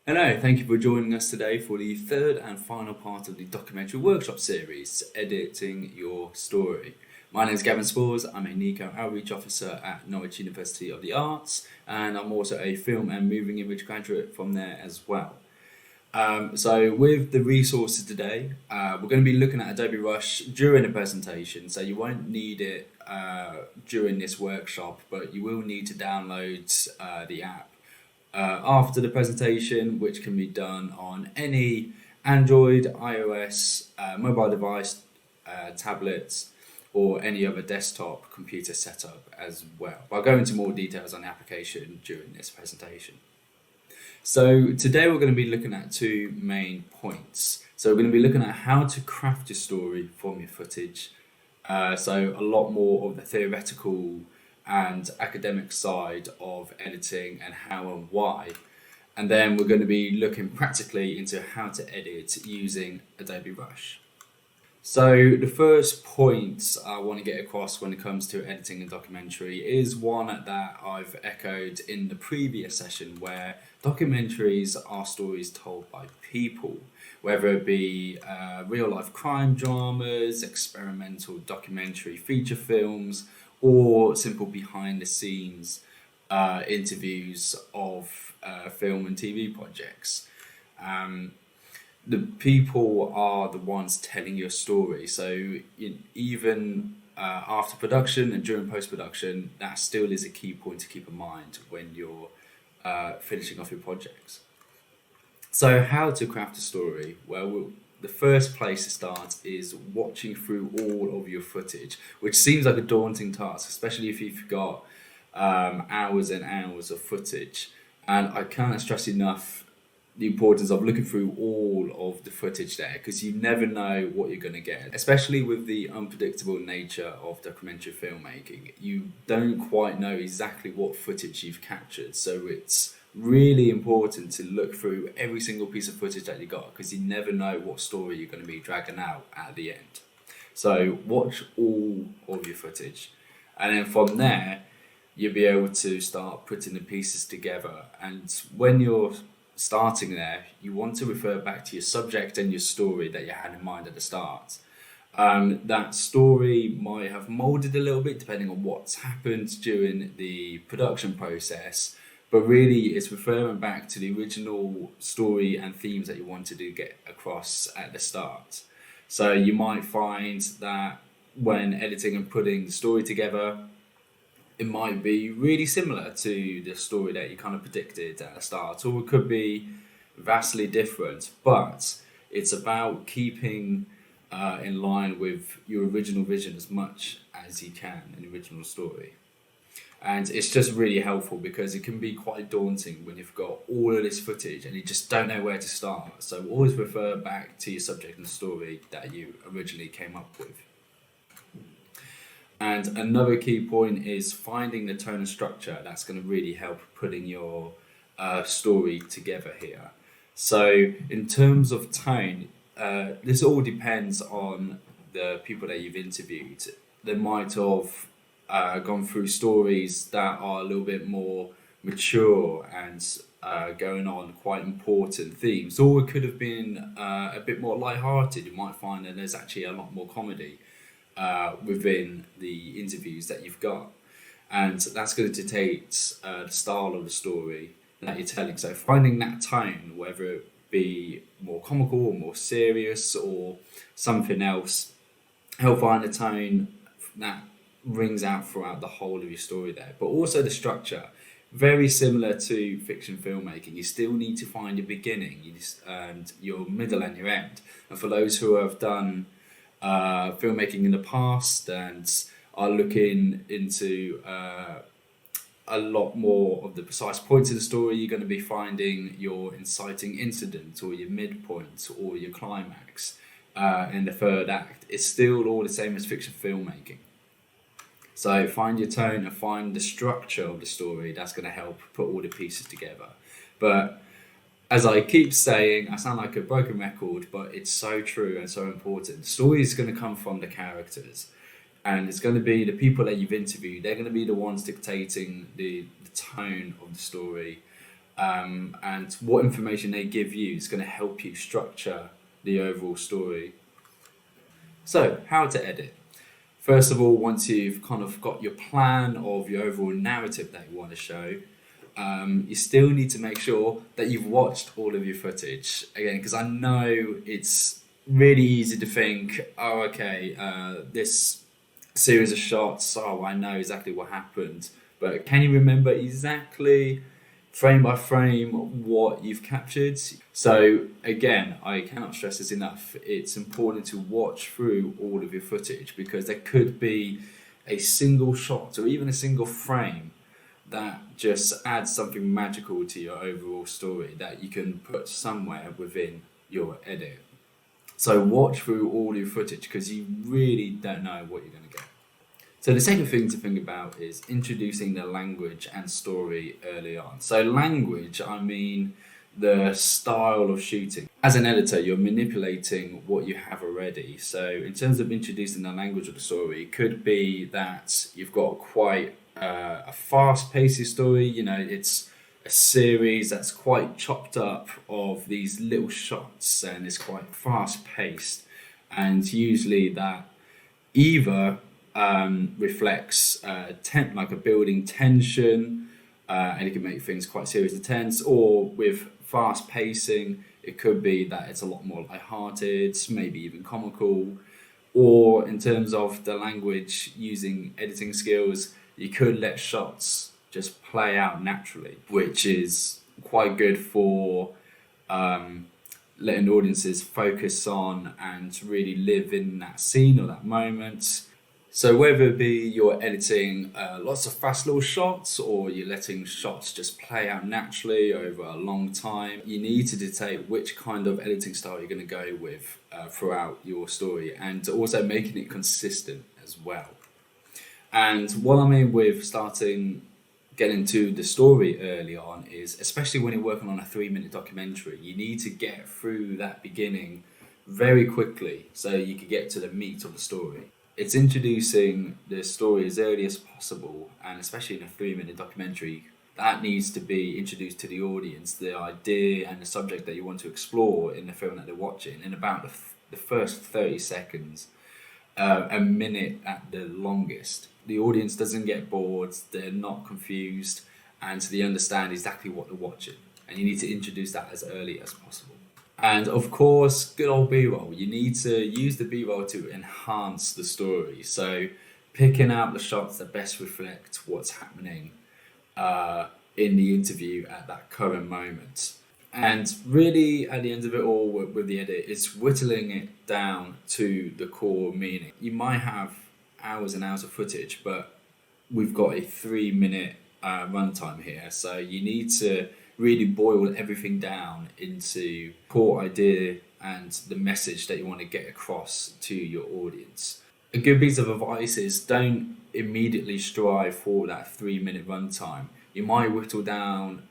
Hello, thank you for joining us today for the third and final part of the documentary workshop series, Editing Your Story. My name is Gavin Spoors. I'm a NICO Outreach Officer at Norwich University of the Arts, and I'm also a film and moving image graduate from there as well. So with the resources today, we're going to be looking at Adobe Rush during the presentation, so you won't need it during this workshop, but you will need to download the app after the presentation, which can be done on any Android, iOS, mobile device, tablets, or any other desktop computer setup as well. I'll go into more details on the application during this presentation. So today we're going to be looking at two main points. So we're going to be looking at how to craft your story from your footage. So a lot more of the theoretical and academic side of editing and how and why. And then we're going to be looking practically into how to edit using Adobe Rush. So the first point I want to get across when it comes to editing a documentary is one that I've echoed in the previous session, where documentaries are stories told by people, whether it be real life crime dramas, experimental documentary feature films, or simple behind the scenes interviews of film and TV projects. The people are the ones telling your story. So even after production and during post-production, that still is a key point to keep in mind when you're finishing off your projects. So how to craft a story? Well, the first place to start is watching through all of your footage, which seems like a daunting task, especially if you've got hours and hours of footage. And I can't stress enough the importance of looking through all of the footage there, because you never know what you're going to get, especially with the unpredictable nature of documentary filmmaking. You don't quite know exactly what footage you've captured, so it's really important to look through every single piece of footage that you got, because you never know what story you're going to be dragging out at the end. So watch all of your footage, and then from there you'll be able to start putting the pieces together. And when you're starting there, you want to refer back to your subject and your story that you had in mind at the start. That story might have molded a little bit depending on what's happened during the production process, but really it's referring back to the original story and themes that you wanted to get across at the start. So you might find that when editing and putting the story together, it might be really similar to the story that you kind of predicted at the start, or it could be vastly different, but it's about keeping in line with your original vision as much as you can in the original story. And it's just really helpful because it can be quite daunting when you've got all of this footage and you just don't know where to start. So always refer back to your subject and story that you originally came up with. And another key point is finding the tone and structure that's going to really help putting your story together here. So in terms of tone, this all depends on the people that you've interviewed. They might have gone through stories that are a little bit more mature and going on quite important themes, or it could have been a bit more lighthearted. You might find that there's actually a lot more comedy within the interviews that you've got, and that's going to dictate the style of the story that you're telling. So finding that tone, whether it be more comical or more serious or something else, help find a tone that rings out throughout the whole of your story there. But also the structure, very similar to fiction filmmaking. You still need to find your beginning, and your middle and your end. And for those who have done filmmaking in the past and are looking into a lot more of the precise points of the story, you're going to be finding your inciting incident or your midpoint or your climax in the third act. It's still all the same as fiction filmmaking. So find your tone and find the structure of the story. That's going to help put all the pieces together. But as I keep saying, I sound like a broken record, but it's so true and so important. The story is going to come from the characters, and it's going to be the people that you've interviewed. They're going to be the ones dictating the tone of the story and what information they give you is going to help you structure the overall story. So, how to edit? First of all, once you've kind of got your plan of your overall narrative that you want to show, you still need to make sure that you've watched all of your footage. Again, because I know it's really easy to think, oh, okay, this series of shots, oh, I know exactly what happened. But can you remember exactly frame by frame what you've captured? So again, I cannot stress this enough. It's important to watch through all of your footage, because there could be a single shot or even a single frame that just adds something magical to your overall story that you can put somewhere within your edit. So watch through all your footage, because you really don't know what you're going to get. So the second thing to think about is introducing the language and story early on. So language, I mean the style of shooting. As an editor, you're manipulating what you have already. So in terms of introducing the language of the story, it could be that you've got quite a fast-paced story. It's a series that's quite chopped up of these little shots, and it's quite fast-paced. And usually that either reflects like a building tension, and it can make things quite serious and tense. Or with fast pacing, it could be that it's a lot more lighthearted, maybe even comical. Or in terms of the language, using editing skills, you could let shots just play out naturally, which is quite good for letting audiences focus on and really live in that scene or that moment. So whether it be you're editing lots of fast little shots, or you're letting shots just play out naturally over a long time, you need to dictate which kind of editing style you're going to go with throughout your story, and also making it consistent as well. And what I mean with getting to the story early on is, especially when you're working on a 3-minute documentary, you need to get through that beginning very quickly so you can get to the meat of the story. It's introducing the story as early as possible, and especially in a 3-minute documentary, that needs to be introduced to the audience, the idea and the subject that you want to explore in the film that they're watching, in about the first 30 seconds, a minute at the longest. The audience doesn't get bored, they're not confused, and they understand exactly what they're watching. And you need to introduce that as early as possible. And of course, good old B-roll. You need to use the B-roll to enhance the story. So picking out the shots that best reflect what's happening in the interview at that current moment. And really, at the end of it all, with the edit, it's whittling it down to the core meaning. You might have hours and hours of footage, but we've got a 3-minute runtime here. So you need to really boil everything down into core idea and the message that you want to get across to your audience. A good piece of advice is don't immediately strive for that 3-minute runtime. You might whittle down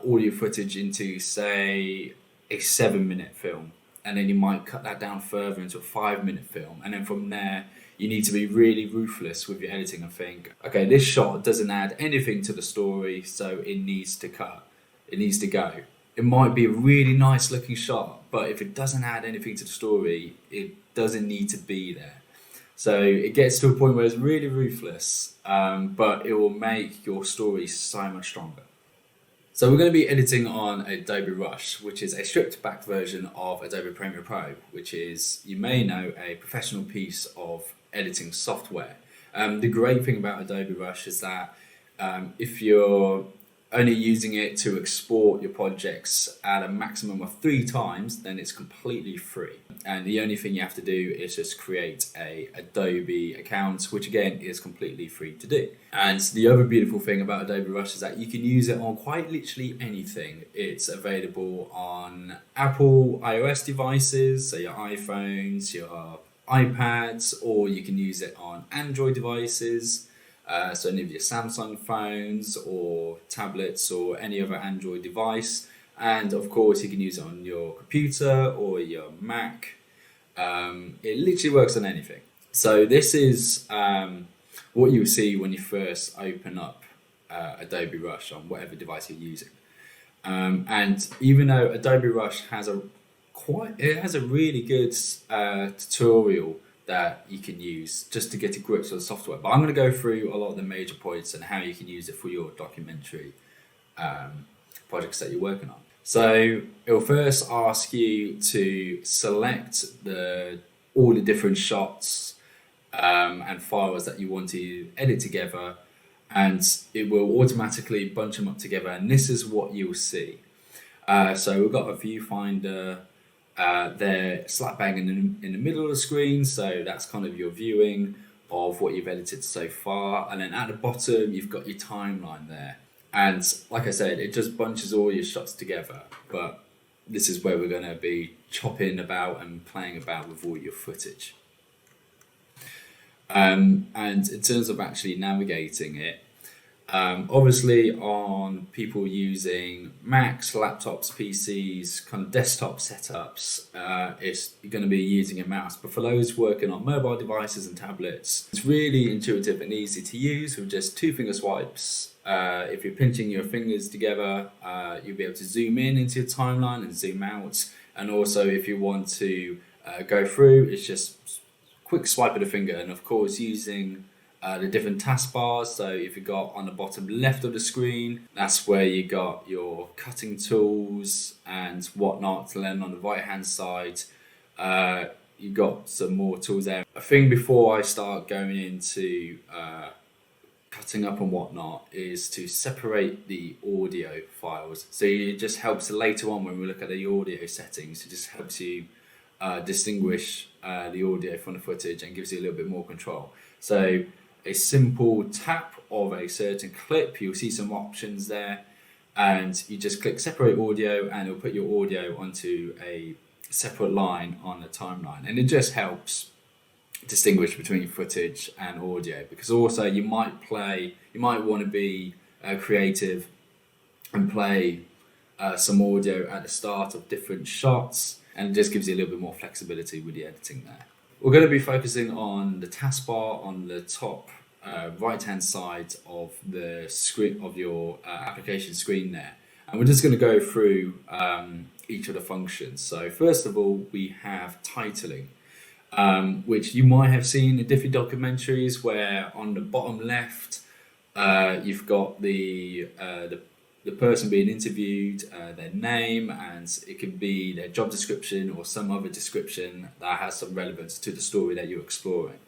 all your footage into, say, a 7-minute film, and then you might cut that down further into a 5-minute film, and then from there you need to be really ruthless with your editing and think, okay, this shot doesn't add anything to the story, so it needs to cut. It needs to go. It might be a really nice looking shot, but if it doesn't add anything to the story, it doesn't need to be there. So it gets to a point where it's really ruthless, but it will make your story so much stronger. So we're going to be editing on Adobe Rush, which is a stripped back version of Adobe Premiere Pro, which is, you may know, a professional piece of editing software. The great thing about Adobe Rush is that if you're only using it to export your projects at a maximum of 3 times, then it's completely free. And the only thing you have to do is just create a Adobe account, which again is completely free to do. And the other beautiful thing about Adobe Rush is that you can use it on quite literally anything. It's available on Apple iOS devices, so your iPhones, your iPads, or you can use it on Android devices. So any of your Samsung phones or tablets or any other Android device. And of course you can use it on your computer or your Mac. It literally works on anything. So this is what you see when you first open up Adobe Rush on whatever device you're using. And even though Adobe Rush has a really good tutorial that you can use just to get to grips with the software. But I'm going to go through a lot of the major points and how you can use it for your documentary projects that you're working on. So it will first ask you to select all the different shots and files that you want to edit together, and it will automatically bunch them up together, and this is what you'll see. So we've got a viewfinder there slap bang in the middle of the screen, so that's kind of your viewing of what you've edited so far, and then at the bottom you've got your timeline there. And like I said, it just bunches all your shots together, but this is where we're going to be chopping about and playing about with all your footage. And in terms of actually navigating it, obviously on people using Macs, laptops, PCs, kind of desktop setups, it's going to be using a mouse. But for those working on mobile devices and tablets, it's really intuitive and easy to use with just 2 finger swipes. If you're pinching your fingers together, you'll be able to zoom in into your timeline and zoom out. And also if you want to go through, it's just quick swipe of the finger, and of course using the different taskbars. So if you got on the bottom left of the screen, that's where you got your cutting tools and whatnot. And then on the right hand side, you got some more tools there. A thing before I start going into cutting up and whatnot is to separate the audio files. So it just helps later on when we look at the audio settings, it just helps you distinguish the audio from the footage and gives you a little bit more control. So a simple tap of a certain clip, you'll see some options there, and you just click separate audio and it'll put your audio onto a separate line on the timeline, and it just helps distinguish between footage and audio, because also you might want to be creative and play some audio at the start of different shots, and it just gives you a little bit more flexibility with the editing there. We're going to be focusing on the taskbar on the top right hand side of the screen of your application screen there, and we're just going to go through each of the functions. So first of all, we have titling, which you might have seen in different documentaries, where on the bottom left you've got the person being interviewed, their name, and it can be their job description or some other description that has some relevance to the story that you're exploring.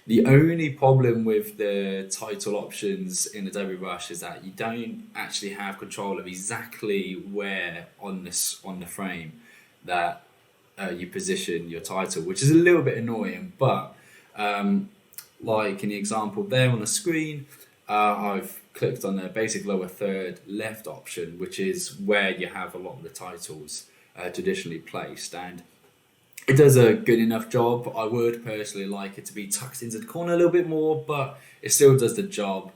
The only problem with the title options in Adobe Rush is that you don't actually have control of exactly where on the frame that you position your title, which is a little bit annoying. But like in the example there on the screen, I've clicked on the basic lower third left option, which is where you have a lot of the titles traditionally placed, and it does a good enough job. I would personally like it to be tucked into the corner a little bit more, but it still does the job.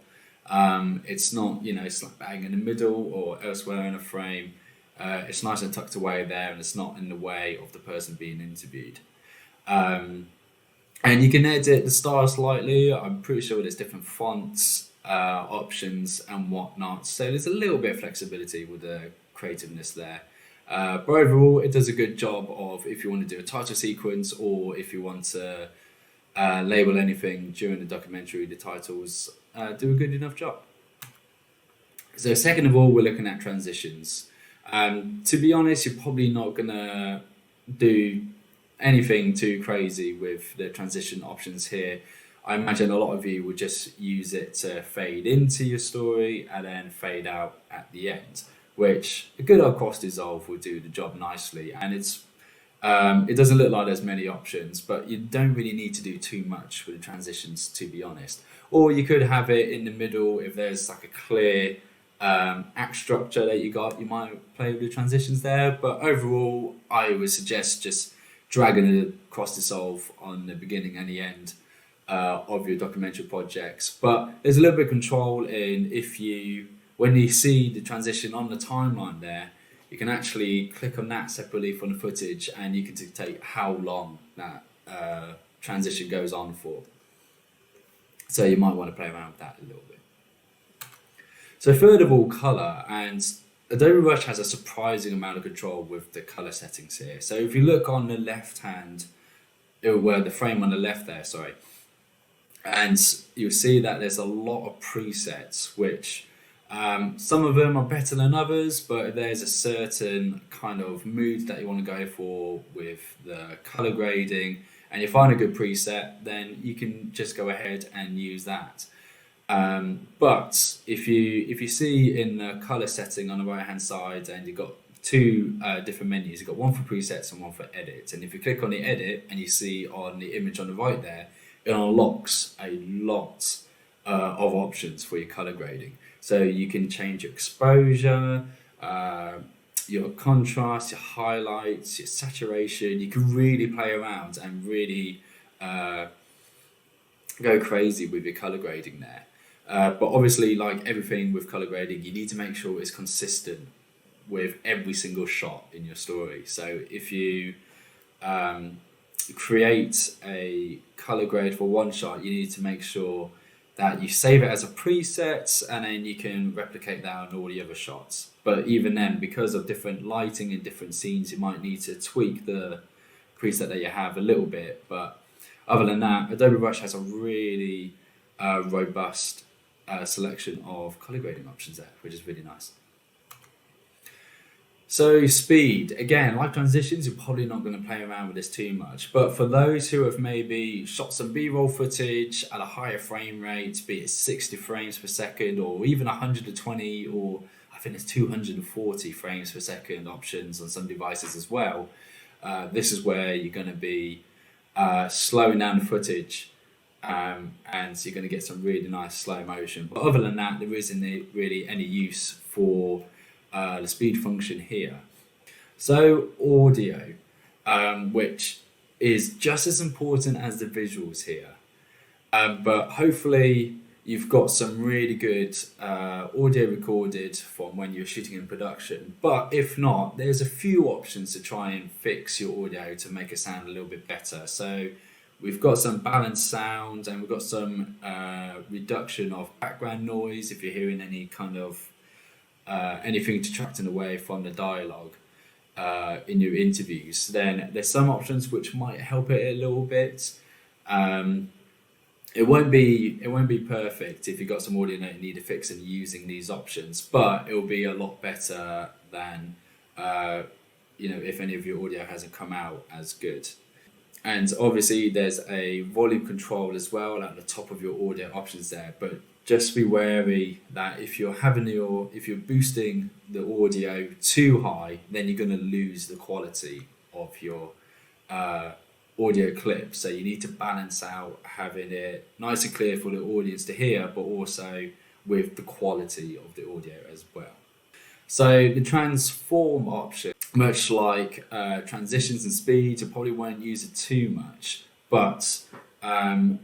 It's not, slap bang in the middle or elsewhere in a frame. It's nice and tucked away there, and it's not in the way of the person being interviewed. And you can edit the style slightly. I'm pretty sure there's different fonts, options and whatnot. So there's a little bit of flexibility with the creativeness there. But overall, it does a good job of, if you want to do a title sequence, or if you want to label anything during the documentary, the titles do a good enough job. So second of all, we're looking at transitions. To be honest, you're probably not going to do anything too crazy with the transition options here. I imagine a lot of you would just use it to fade into your story and then fade out at the end, which a good old cross dissolve will do the job nicely. And it doesn't look like there's many options, but you don't really need to do too much with the transitions, to be honest. Or you could have it in the middle if there's like a clear act structure that you might play with the transitions there. But overall, I would suggest just dragging a cross dissolve on the beginning and the end of your documentary projects. But there's a little bit of control in when you see the transition on the timeline there, you can actually click on that separately from the footage, and you can dictate how long that transition goes on for. So you might want to play around with that a little bit. So third of all, color, and Adobe Rush has a surprising amount of control with the color settings here. So if you look on the left hand, where the frame on the left there, sorry, and you'll see that there's a lot of presets, which some of them are better than others, but there's a certain kind of mood that you want to go for with the color grading, and you find a good preset, then you can just go ahead and use that. But if you see in the color setting on the right hand side, and you've got two different menus, you've got one for presets and one for edit, and if you click on the edit and you see on the image on the right there, it unlocks a lot of options for your color grading. So you can change your exposure, your contrast, your highlights, your saturation. You can really play around and really go crazy with your color grading there. But obviously, like everything with color grading, you need to make sure it's consistent with every single shot in your story. So if you create a color grade for one shot, you need to make sure that you save it as a preset, and then you can replicate that on all the other shots. But even then, because of different lighting in different scenes, you might need to tweak the preset that you have a little bit. But other than that, Adobe Rush has a really robust selection of color grading options there, which is really nice. So speed, again, like transitions, you're probably not going to play around with this too much. But for those who have maybe shot some B-roll footage at a higher frame rate, be it 60 frames per second or even 120, or I think it's 240 frames per second options on some devices as well, this is where you're going to be slowing down the footage, and you're going to get some really nice slow motion. But other than that, there isn't really any use for the speed function here. So audio, which is just as important as the visuals here, but hopefully you've got some really good audio recorded from when you're shooting in production. But if not, there's a few options to try and fix your audio to make it sound a little bit better. So we've got some balanced sound, and we've got some reduction of background noise if you're hearing any kind of anything detracting away from the dialogue in your interviews. Then there's some options which might help it a little bit. It won't be perfect if you've got some audio that you need to fix and using these options, but it will be a lot better than if any of your audio hasn't come out as good. And obviously there's a volume control as well at the top of your audio options there, but just be wary that if you're boosting the audio too high, then you're going to lose the quality of your audio clip. So you need to balance out having it nice and clear for the audience to hear, but also with the quality of the audio as well. So the transform option, much like transitions and speeds, you probably won't use it too much, but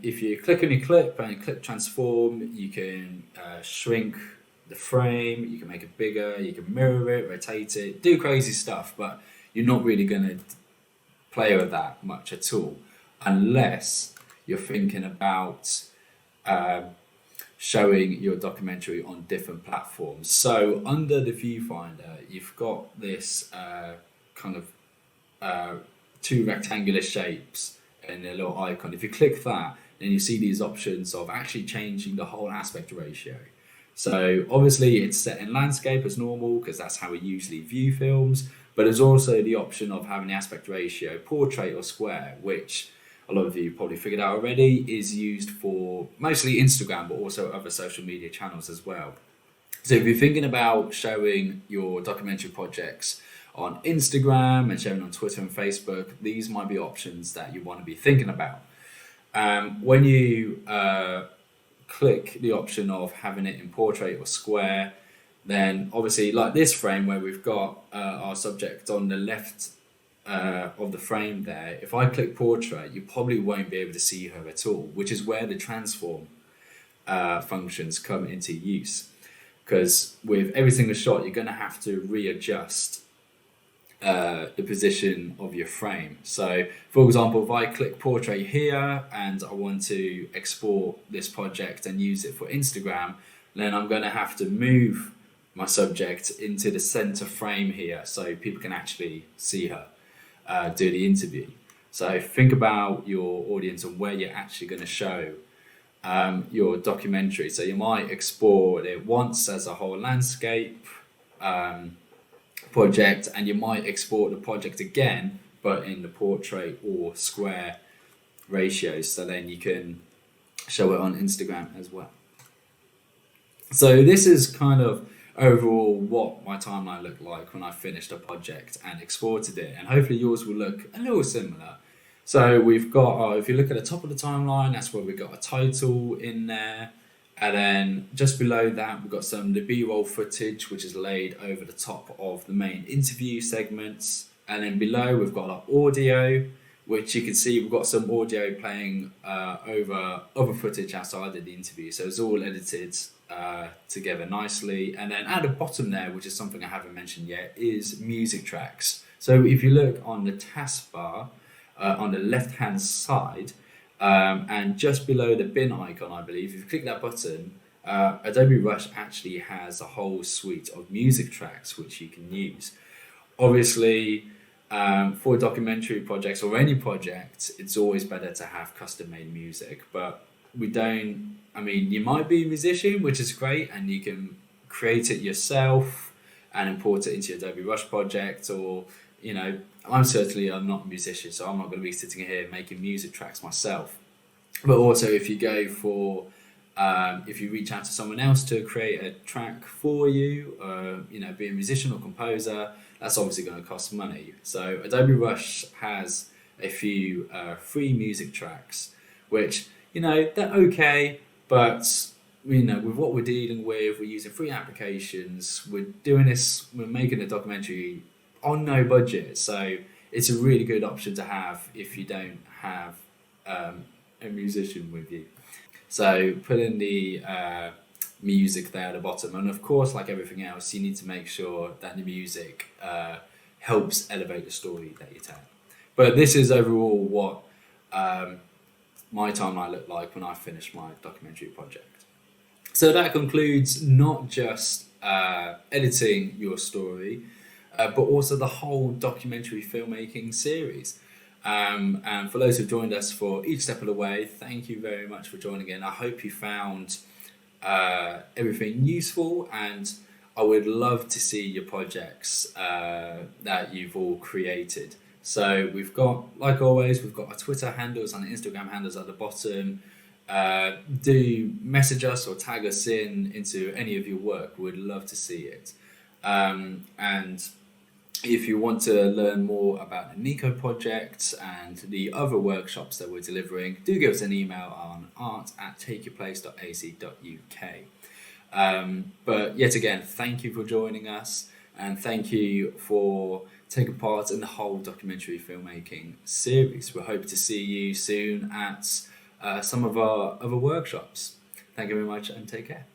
if you click on your clip and click transform, you can shrink the frame, you can make it bigger, you can mirror it, rotate it, do crazy stuff, but you're not really going to play with that much at all, unless you're thinking about showing your documentary on different platforms. So under the viewfinder, you've got this kind of two rectangular shapes and a little icon. If you click that, then you see these options of actually changing the whole aspect ratio. So obviously it's set in landscape as normal, because that's how we usually view films, but there's also the option of having the aspect ratio portrait or square, which a lot of you probably figured out already is used for mostly Instagram, but also other social media channels as well. So if you're thinking about showing your documentary projects on Instagram and sharing on Twitter and Facebook, these might be options that you want to be thinking about. When you click the option of having it in portrait or square, then obviously like this frame where we've got our subject on the left of the frame there, if I click portrait, you probably won't be able to see her at all, which is where the transform functions come into use. Because with every single shot, you're going to have to readjust the position of your frame. So for example, if I click portrait here and I want to export this project and use it for Instagram, then I'm going to have to move my subject into the center frame here so people can actually see her do the interview. So think about your audience and where you're actually going to show your documentary. So you might explore it once as a whole landscape project, and you might export the project again, but in the portrait or square ratios, so then you can show it on Instagram as well. So this is kind of overall what my timeline looked like when I finished a project and exported it, and hopefully yours will look a little similar. So we've got, if you look at the top of the timeline, that's where we've got a title in there, and then just below that we've got some of the B-roll footage which is laid over the top of the main interview segments, and then below we've got our audio, which you can see we've got some audio playing over other footage outside of the interview, so it's all edited together nicely. And then at the bottom there, which is something I haven't mentioned yet, is music tracks. So if you look on the taskbar on the left hand side, and just below the bin icon, I believe, if you click that button, Adobe Rush actually has a whole suite of music tracks which you can use. Obviously, for documentary projects or any project, it's always better to have custom-made music, but we don't, I mean, you might be a musician, which is great, and you can create it yourself and import it into your Adobe Rush project, or, you know, I'm not a musician, so I'm not going to be sitting here making music tracks myself. But also, if you go for, if you reach out to someone else to create a track for you, you know, be a musician or composer, that's obviously going to cost money. So Adobe Rush has a few free music tracks, which, you know, they're okay, but, you know, with what we're dealing with, we're using free applications, we're doing this, we're making a documentary on no budget, so it's a really good option to have if you don't have a musician with you. So put in the music there at the bottom, and of course, like everything else, you need to make sure that the music helps elevate the story that you tell. But this is overall what my timeline looked like when I finished my documentary project. So that concludes not just editing your story, but also the whole documentary filmmaking series. And for those who've joined us for each step of the way, thank you very much for joining in. I hope you found everything useful, and I would love to see your projects that you've all created. So we've got, like always, we've got our Twitter handles and Instagram handles at the bottom. Do message us or tag us into any of your work. We'd love to see it. And if you want to learn more about the Nico project and the other workshops that we're delivering, do give us an email on art@takeyourplace.ac.uk. But yet again, thank you for joining us, and thank you for taking part in the whole documentary filmmaking series. We hope to see you soon at some of our other workshops. Thank you very much, and take care.